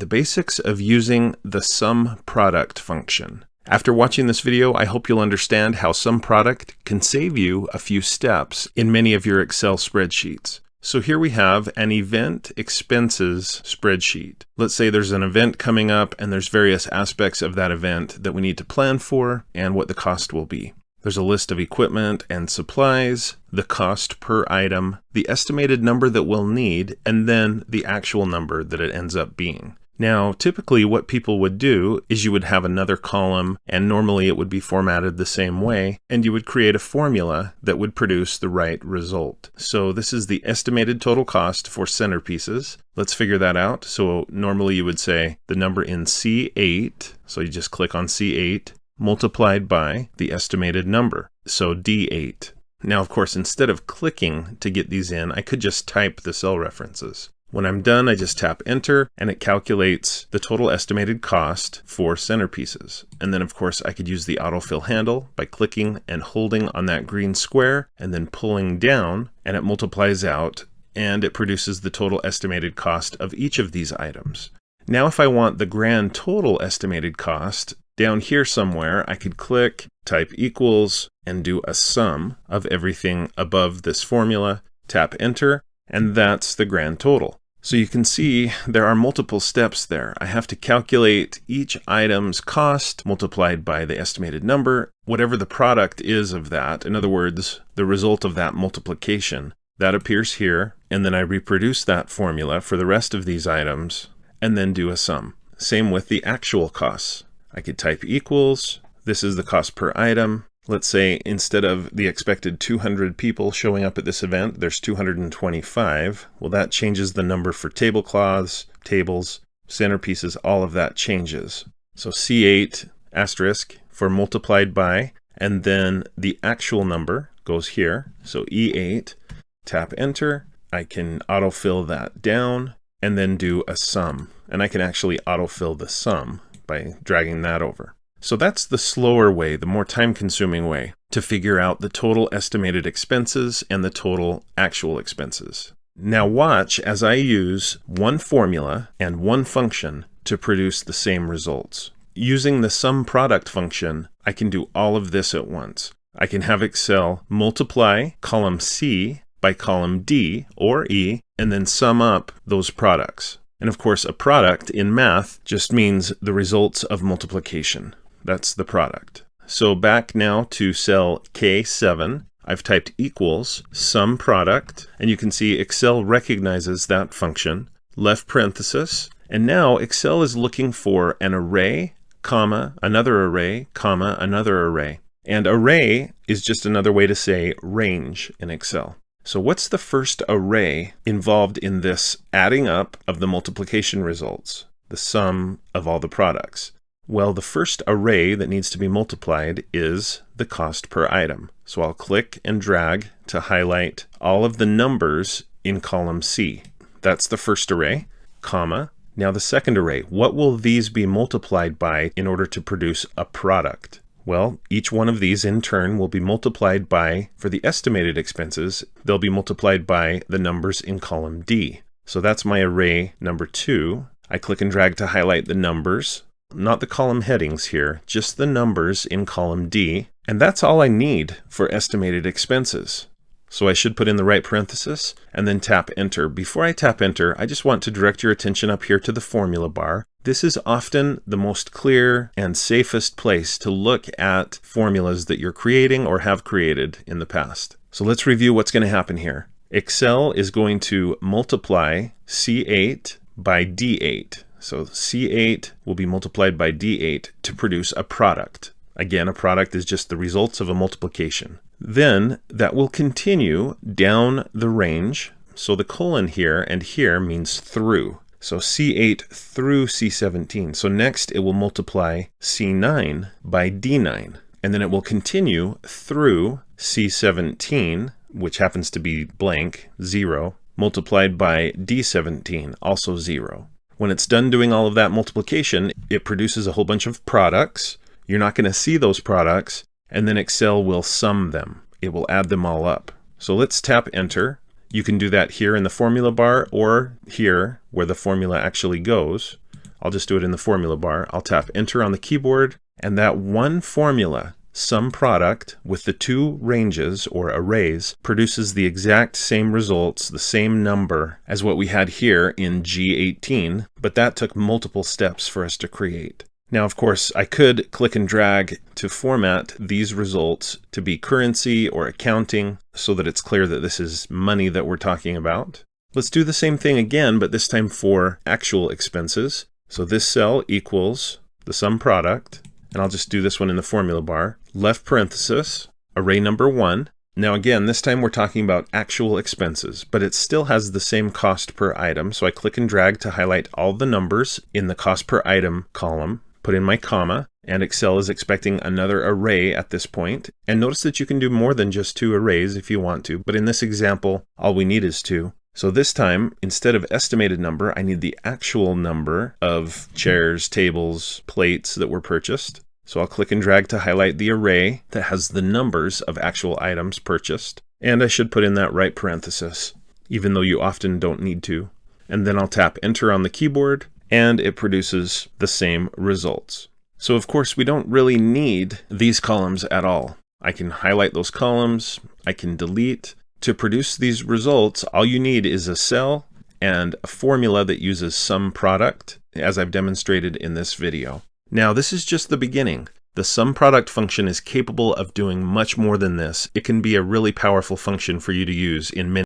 the basics of using the SUMPRODUCT function. After watching this video, I hope you'll understand how SUMPRODUCT can save you a few steps in many of your Excel spreadsheets. So here we have an event expenses spreadsheet. Let's say there's an event coming up and there's various aspects of that event that we need to plan for and what the cost will be. There's a list of equipment and supplies, the cost per item, the estimated number that we'll need, and then the actual number that it ends up being. Now, typically what people would do is you would have another column, and normally it would be formatted the same way, and you would create a formula that would produce the right result. So this is the estimated total cost for centerpieces. Let's figure that out. So normally you would say the number in C8, so you just click on C8, multiplied by the estimated number, so D8. Now, of course, instead of clicking to get these in, I could just type the cell references. When I'm done, I just tap enter and it calculates the total estimated cost for centerpieces. And then of course I could use the autofill handle by clicking and holding on that green square and then pulling down, and it multiplies out and it produces the total estimated cost of each of these items. Now if I want the grand total estimated cost, down here somewhere I could click, type equals, and do a sum of everything above this formula, tap enter, and that's the grand total. So you can see there are multiple steps there. I have to calculate each item's cost multiplied by the estimated number, whatever the product is of that. In other words, the result of that multiplication. That appears here, and then I reproduce that formula for the rest of these items, and then do a sum. Same with the actual costs. I could type equals, this is the cost per item. Let's say instead of the expected 200 people showing up at this event, there's 225. Well, that changes the number for tablecloths, tables, centerpieces, all of that changes. So C8 asterisk for multiplied by, and then the actual number goes here. So E8, tap enter. I can autofill that down and then do a sum. And I can actually autofill the sum by dragging that over. So that's the slower way, the more time-consuming way, to figure out the total estimated expenses and the total actual expenses. Now watch as I use one formula and one function to produce the same results. Using the SUMPRODUCT function, I can do all of this at once. I can have Excel multiply column C by column D or E, and then sum up those products. And of course, a product in math just means the results of multiplication. That's the product. So back now to cell K7, I've typed equals SUMPRODUCT, and you can see Excel recognizes that function, left parenthesis, and now Excel is looking for an array, comma, another array, comma, another array. And array is just another way to say range in Excel. So what's the first array involved in this adding up of the multiplication results, the sum of all the products? Well, the first array that needs to be multiplied is the cost per item. So I'll click and drag to highlight all of the numbers in column C. That's the first array, comma. Now the second array, what will these be multiplied by in order to produce a product? Well, each one of these in turn will be multiplied by, for the estimated expenses, they'll be multiplied by the numbers in column D. So that's my array number 2. I click and drag to highlight the numbers. Not the column headings here, just the numbers in column D. And that's all I need for estimated expenses. So I should put in the right parenthesis and then tap enter. Before I tap enter, I just want to direct your attention up here to the formula bar. This is often the most clear and safest place to look at formulas that you're creating or have created in the past. So let's review what's going to happen here. Excel is going to multiply C8 by D8. So C8 will be multiplied by D8 to produce a product. Again, a product is just the results of a multiplication. Then that will continue down the range. So the colon here and here means through. So C8 through C17. So next it will multiply C9 by D9. And then it will continue through C17, which happens to be blank, 0, multiplied by D17, also 0. When it's done doing all of that multiplication, it produces a whole bunch of products. You're not going to see those products, and then Excel will sum them. It will add them all up. So let's tap enter. You can do that here in the formula bar or here where the formula actually goes. I'll just do it in the formula bar. I'll tap enter on the keyboard, and that one formula, SUMPRODUCT, with the two ranges or arrays, produces the exact same results, the same number as what we had here in G18, but that took multiple steps for us to create. Now, of course, I could click and drag to format these results to be currency or accounting so that it's clear that this is money that we're talking about. Let's do the same thing again, but this time for actual expenses. So this cell equals the SUMPRODUCT, and I'll just do this one in the formula bar, left parenthesis, array number 1. Now again, this time we're talking about actual expenses, but it still has the same cost per item. So I click and drag to highlight all the numbers in the cost per item column, put in my comma, and Excel is expecting another array at this point. And notice that you can do more than just 2 arrays if you want to, but in this example, all we need is 2. So this time, instead of estimated number, I need the actual number of chairs, tables, plates that were purchased. So I'll click and drag to highlight the array that has the numbers of actual items purchased. And I should put in that right parenthesis, even though you often don't need to. And then I'll tap enter on the keyboard, and it produces the same results. So of course, we don't really need these columns at all. I can highlight those columns, I can delete. To produce these results, all you need is a cell and a formula that uses SUMPRODUCT, as I've demonstrated in this video. Now, this is just the beginning. The SUMPRODUCT function is capable of doing much more than this. It can be a really powerful function for you to use in many